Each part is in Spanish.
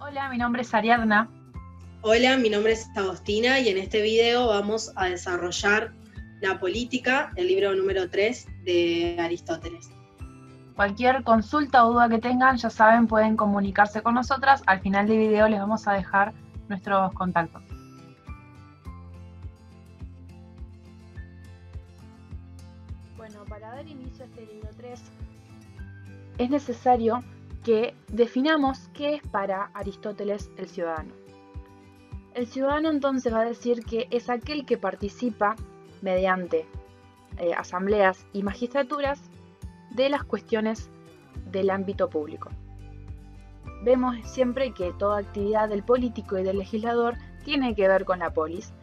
Hola, mi nombre es Ariadna. Hola, mi nombre es Agostina y en este video vamos a desarrollar La política, el libro número 3 de Aristóteles. Cualquier consulta o duda que tengan, ya saben, pueden comunicarse con nosotras. Al final del video les vamos a dejar nuestros contactos. Bueno, para dar inicio a este libro 3, es necesario que definamos qué es para Aristóteles el ciudadano. El ciudadano entonces va a decir que es aquel que participa mediante asambleas y magistraturas de las cuestiones del ámbito público. Vemos siempre que toda actividad del político y del legislador tiene que ver con la polis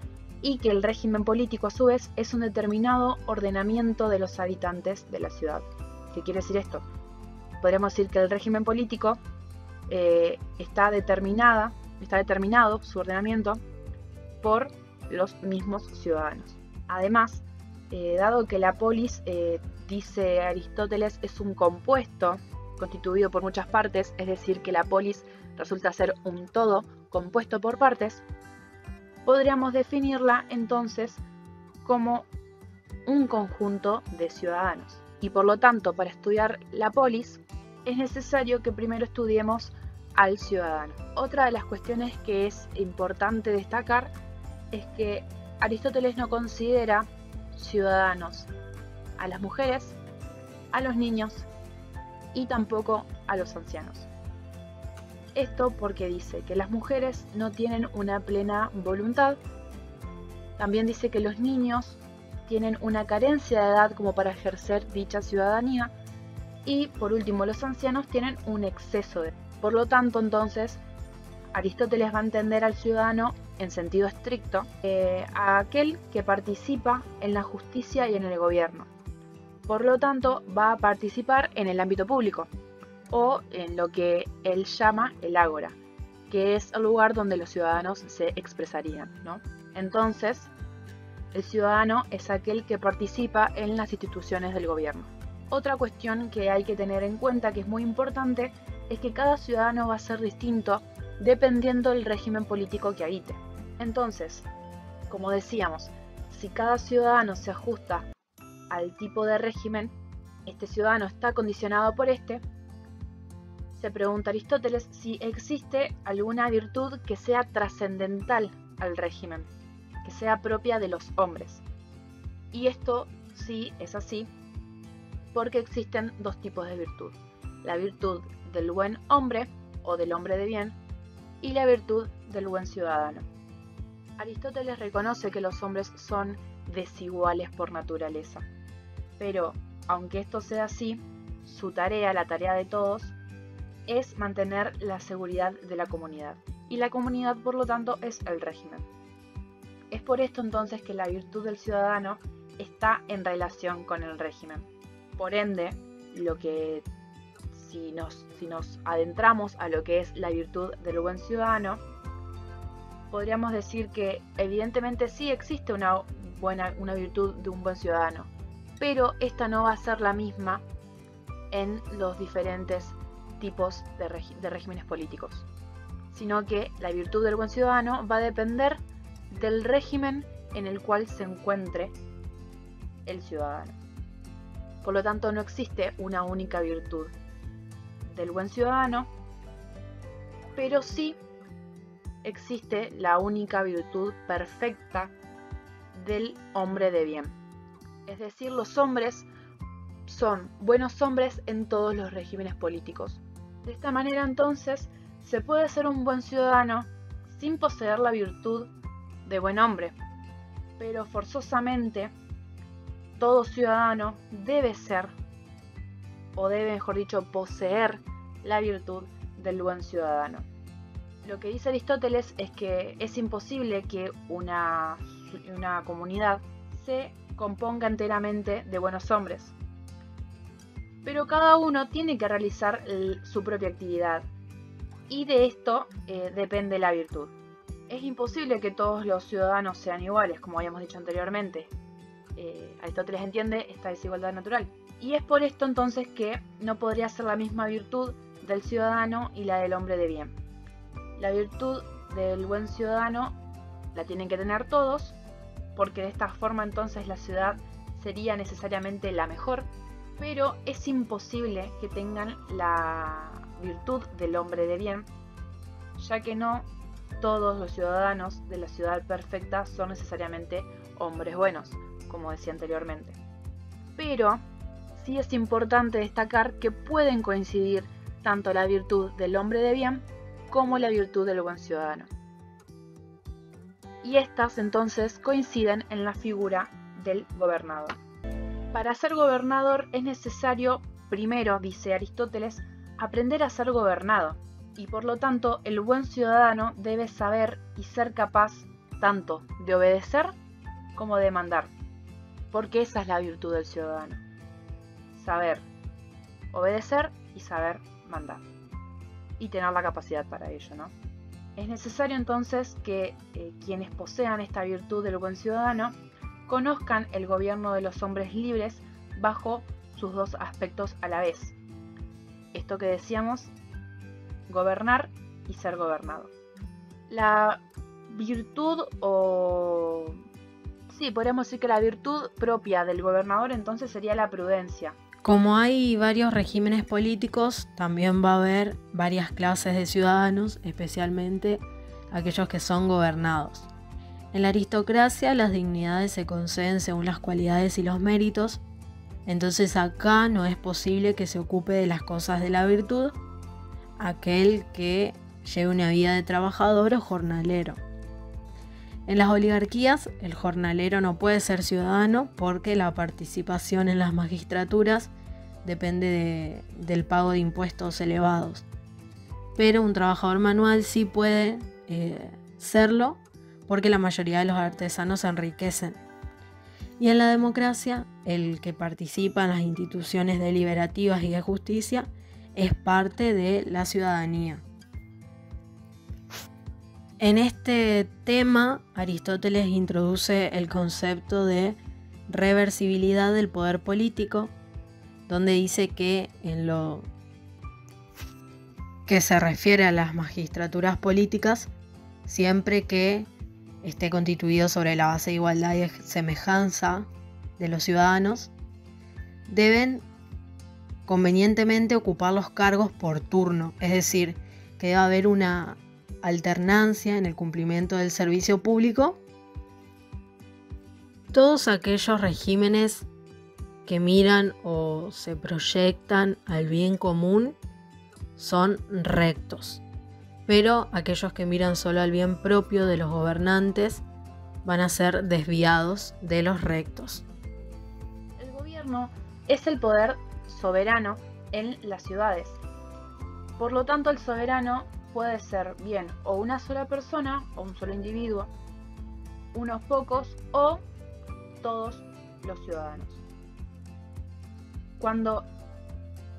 y que el régimen político a su vez es un determinado ordenamiento de los habitantes de la ciudad. ¿Qué quiere decir esto? Podríamos decir que el régimen político está determinado su ordenamiento por los mismos ciudadanos. Además, dado que la polis, dice Aristóteles, es un compuesto constituido por muchas partes, es decir, que la polis resulta ser un todo compuesto por partes, podríamos definirla entonces como un conjunto de ciudadanos. Y por lo tanto, para estudiar la polis, es necesario que primero estudiemos al ciudadano. Otra de las cuestiones que es importante destacar es que Aristóteles no considera ciudadanos a las mujeres, a los niños y tampoco a los ancianos. Esto porque dice que las mujeres no tienen una plena voluntad. También dice que los niños tienen una carencia de edad como para ejercer dicha ciudadanía. Y por último, los ancianos tienen un exceso de edad. Por lo tanto, entonces, Aristóteles va a entender al ciudadano en sentido estricto a aquel que participa en la justicia y en el gobierno. Por lo tanto, va a participar en el ámbito público o en lo que él llama el ágora, que es el lugar donde los ciudadanos se expresarían, ¿no? Entonces, el ciudadano es aquel que participa en las instituciones del gobierno. Otra cuestión que hay que tener en cuenta, que es muy importante, es que cada ciudadano va a ser distinto dependiendo del régimen político que habite. Entonces, como decíamos, si cada ciudadano se ajusta al tipo de régimen, este ciudadano está condicionado por este, se pregunta Aristóteles si existe alguna virtud que sea trascendental al régimen, que sea propia de los hombres. Y esto sí es así, porque existen dos tipos de virtud: la virtud del buen hombre o del hombre de bien y la virtud del buen ciudadano. Aristóteles reconoce que los hombres son desiguales por naturaleza, pero aunque esto sea así, su tarea, la tarea de todos, es mantener la seguridad de la comunidad, y la comunidad por lo tanto es el régimen. Es por esto entonces que la virtud del ciudadano está en relación con el régimen. Por ende, si nos adentramos a lo que es la virtud del buen ciudadano, podríamos decir que evidentemente sí existe una virtud de un buen ciudadano, pero esta no va a ser la misma en los diferentes tipos de regímenes políticos, sino que la virtud del buen ciudadano va a depender del régimen en el cual se encuentre el ciudadano. Por lo tanto, no existe una única virtud del buen ciudadano, pero sí existe la única virtud perfecta del hombre de bien. Es decir, los hombres son buenos hombres en todos los regímenes políticos. De esta manera, entonces, se puede ser un buen ciudadano sin poseer la virtud de buen hombre, pero forzosamente todo ciudadano debe ser, o debe, mejor dicho, poseer la virtud del buen ciudadano. Lo que dice Aristóteles es que es imposible que una comunidad se componga enteramente de buenos hombres, pero cada uno tiene que realizar su propia actividad, y de esto depende la virtud. Es imposible que todos los ciudadanos sean iguales, como habíamos dicho anteriormente. Aristóteles entiende esta desigualdad natural, y es por esto entonces que no podría ser la misma virtud del ciudadano y la del hombre de bien. La virtud del buen ciudadano la tienen que tener todos, porque de esta forma entonces la ciudad sería necesariamente la mejor, pero es imposible que tengan la virtud del hombre de bien, ya que no todos los ciudadanos de la ciudad perfecta son necesariamente hombres buenos, como decía anteriormente. Pero sí es importante destacar que pueden coincidir tanto la virtud del hombre de bien como la virtud del buen ciudadano. Y estas entonces coinciden en la figura del gobernador. Para ser gobernador es necesario, primero, dice Aristóteles, aprender a ser gobernado, y por lo tanto el buen ciudadano debe saber y ser capaz tanto de obedecer como de mandar, porque esa es la virtud del ciudadano: saber obedecer y saber mandar, y tener la capacidad para ello, ¿no? Es necesario entonces que quienes posean esta virtud del buen ciudadano conozcan el gobierno de los hombres libres bajo sus dos aspectos a la vez. Esto que decíamos, gobernar y ser gobernado. La virtud, podríamos decir que la virtud propia del gobernador entonces sería la prudencia. Como hay varios regímenes políticos, también va a haber varias clases de ciudadanos, especialmente aquellos que son gobernados. En la aristocracia las dignidades se conceden según las cualidades y los méritos, entonces acá no es posible que se ocupe de las cosas de la virtud aquel que lleve una vida de trabajador o jornalero. En las oligarquías el jornalero no puede ser ciudadano porque la participación en las magistraturas depende del pago de impuestos elevados. Pero un trabajador manual sí puede serlo porque la mayoría de los artesanos se enriquecen. Y en la democracia, el que participa en las instituciones deliberativas y de justicia es parte de la ciudadanía. En este tema, Aristóteles introduce el concepto de reversibilidad del poder político, donde dice que en lo que se refiere a las magistraturas políticas, siempre que esté constituido sobre la base de igualdad y semejanza de los ciudadanos, deben convenientemente ocupar los cargos por turno, es decir, que debe haber una alternancia en el cumplimiento del servicio público. Todos aquellos regímenes que miran o se proyectan al bien común son rectos, pero aquellos que miran solo al bien propio de los gobernantes van a ser desviados de los rectos. El gobierno es el poder soberano en las ciudades. Por lo tanto, el soberano puede ser bien o una sola persona o un solo individuo, unos pocos o todos los ciudadanos. Cuando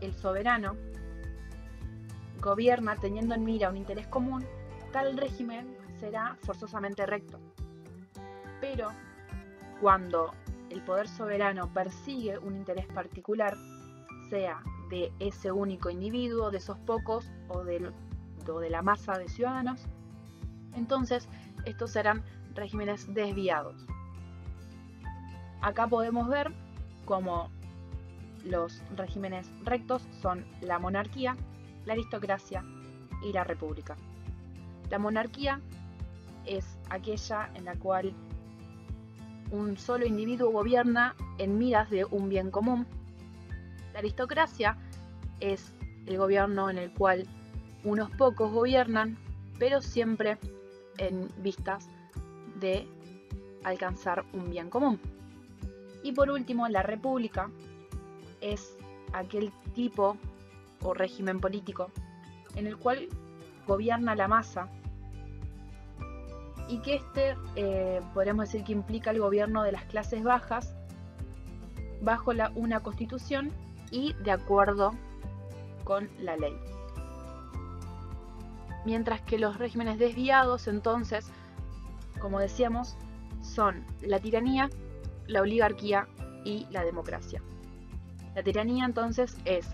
el soberano gobierna teniendo en mira un interés común, tal régimen será forzosamente recto. Pero cuando el poder soberano persigue un interés particular, sea de ese único individuo, de esos pocos o de la masa de ciudadanos, entonces estos serán regímenes desviados. Acá podemos ver cómo los regímenes rectos son la monarquía, la aristocracia y la república. La monarquía es aquella en la cual un solo individuo gobierna en miras de un bien común. La aristocracia es el gobierno en el cual unos pocos gobiernan, pero siempre en vistas de alcanzar un bien común. Y por último, la república es aquel tipo o régimen político en el cual gobierna la masa y que podríamos decir que implica el gobierno de las clases bajas bajo una constitución y de acuerdo con la ley. Mientras que los regímenes desviados, entonces, como decíamos, son la tiranía, la oligarquía y la democracia. La tiranía, entonces, es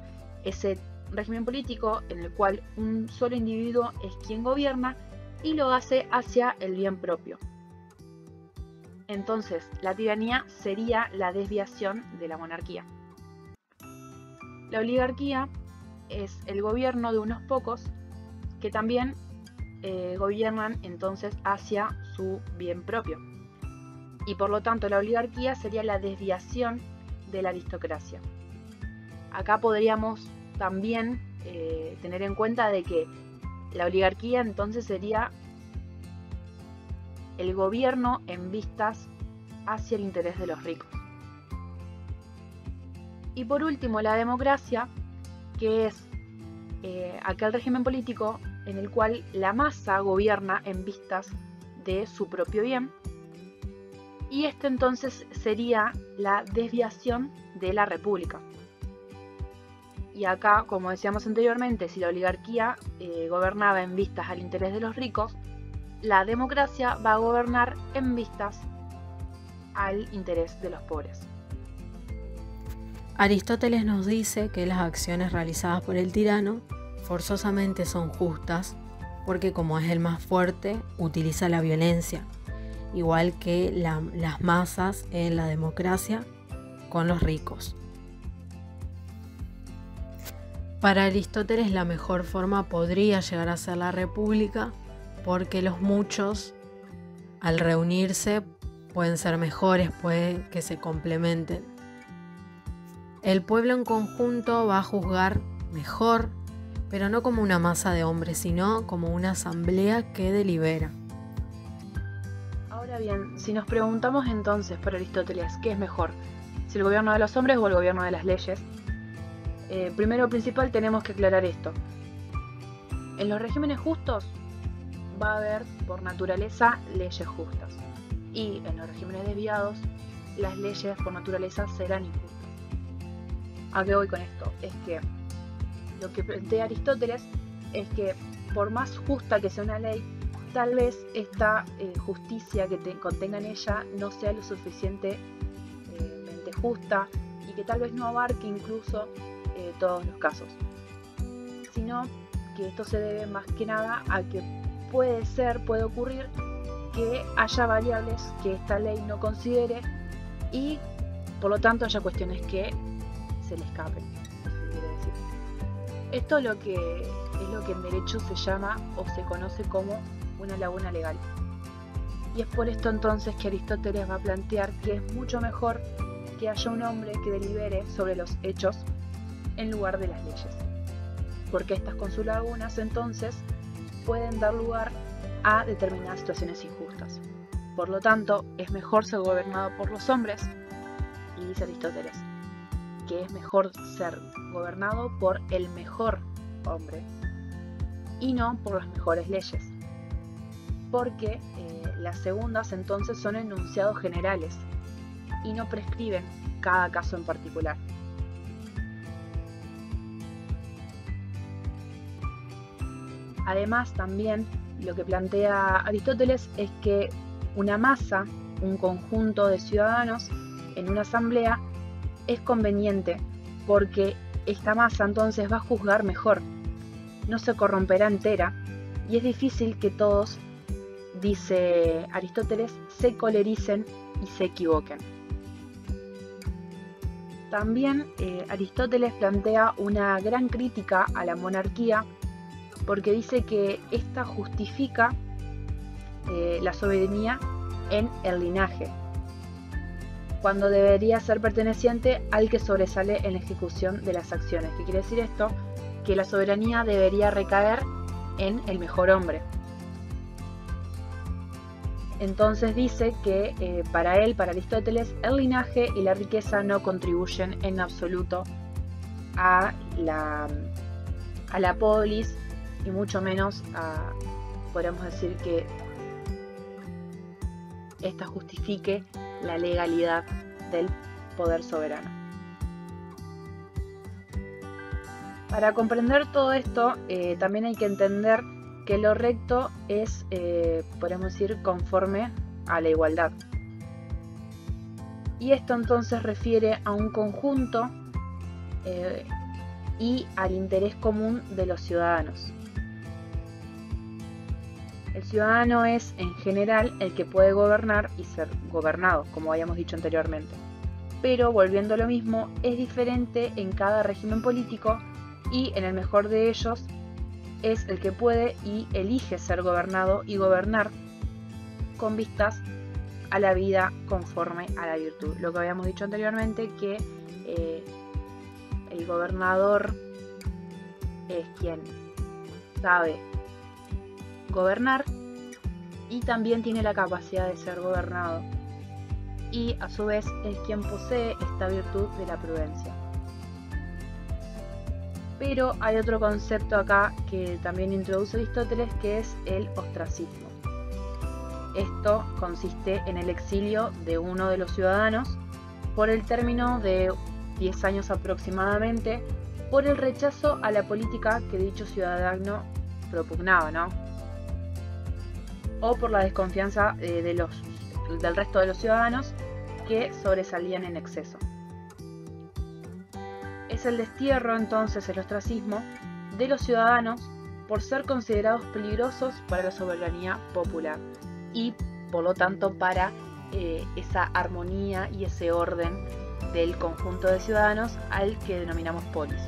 ese régimen político en el cual un solo individuo es quien gobierna y lo hace hacia el bien propio. Entonces, la tiranía sería la desviación de la monarquía. La oligarquía es el gobierno de unos pocos que también gobiernan entonces hacia su bien propio. Y por lo tanto, la oligarquía sería la desviación de la aristocracia. Acá podríamos también tener en cuenta de que la oligarquía entonces sería el gobierno en vistas hacia el interés de los ricos. Y por último, la democracia, que es aquel régimen político en el cual la masa gobierna en vistas de su propio bien. Y esto entonces sería la desviación de la república. Y acá, como decíamos anteriormente, si la oligarquía gobernaba en vistas al interés de los ricos, la democracia va a gobernar en vistas al interés de los pobres. Aristóteles nos dice que las acciones realizadas por el tirano forzosamente son justas porque como es el más fuerte, utiliza la violencia, igual que las masas en la democracia con los ricos. Para Aristóteles la mejor forma podría llegar a ser la república porque los muchos al reunirse pueden ser mejores, puede que se complementen. El pueblo en conjunto va a juzgar mejor, pero no como una masa de hombres, sino como una asamblea que delibera. Ahora bien, si nos preguntamos entonces por Aristóteles, ¿qué es mejor? ¿Si el gobierno de los hombres o el gobierno de las leyes? Primero principal tenemos que aclarar esto. En los regímenes justos va a haber por naturaleza leyes justas. Y en los regímenes desviados, las leyes por naturaleza serán injustas. ¿A qué voy con esto? Es que lo que plantea Aristóteles es que por más justa que sea una ley, tal vez esta justicia que contenga en ella no sea lo suficientemente justa y que tal vez no abarque incluso todos los casos, sino que esto se debe más que nada a que puede ocurrir que haya variables que esta ley no considere y por lo tanto haya cuestiones que se le escapen. Esto es lo que en derecho se llama o se conoce como una laguna legal. Y es por esto entonces que Aristóteles va a plantear que es mucho mejor que haya un hombre que delibere sobre los hechos en lugar de las leyes. Porque estas con sus lagunas entonces pueden dar lugar a determinadas situaciones injustas. Por lo tanto, es mejor ser gobernado por los hombres, y dice Aristóteles, que es mejor ser gobernado por el mejor hombre y no por las mejores leyes, porque las segundas entonces son enunciados generales y no prescriben cada caso en particular. Además, también lo que plantea Aristóteles es que una masa, un conjunto de ciudadanos en una asamblea es conveniente porque esta masa entonces va a juzgar mejor, no se corromperá entera y es difícil que todos, dice Aristóteles, se colericen y se equivoquen. También Aristóteles plantea una gran crítica a la monarquía porque dice que esta justifica la soberanía en el linaje, cuando debería ser perteneciente al que sobresale en la ejecución de las acciones. ¿Qué quiere decir esto? Que la soberanía debería recaer en el mejor hombre. Entonces dice que para Aristóteles, el linaje y la riqueza no contribuyen en absoluto a la polis y mucho menos podríamos decir que esta justifique la legalidad del poder soberano. Para comprender todo esto, también hay que entender que lo recto es, podemos decir, conforme a la igualdad. Y esto entonces refiere a un conjunto y al interés común de los ciudadanos. El ciudadano es, en general, el que puede gobernar y ser gobernado, como habíamos dicho anteriormente. Pero, volviendo a lo mismo, es diferente en cada régimen político y, en el mejor de ellos, es el que puede y elige ser gobernado y gobernar con vistas a la vida conforme a la virtud. Lo que habíamos dicho anteriormente, que el gobernador es quien sabe gobernar y también tiene la capacidad de ser gobernado, y a su vez es quien posee esta virtud de la prudencia. Pero hay otro concepto acá que también introduce Aristóteles, que es el ostracismo. Esto consiste en el exilio de uno de los ciudadanos por el término de 10 años aproximadamente, por el rechazo a la política que dicho ciudadano propugnaba, ¿no? O por la desconfianza del resto de los ciudadanos que sobresalían en exceso. Es el destierro, entonces, el ostracismo de los ciudadanos por ser considerados peligrosos para la soberanía popular y, por lo tanto, para esa armonía y ese orden del conjunto de ciudadanos al que denominamos polis.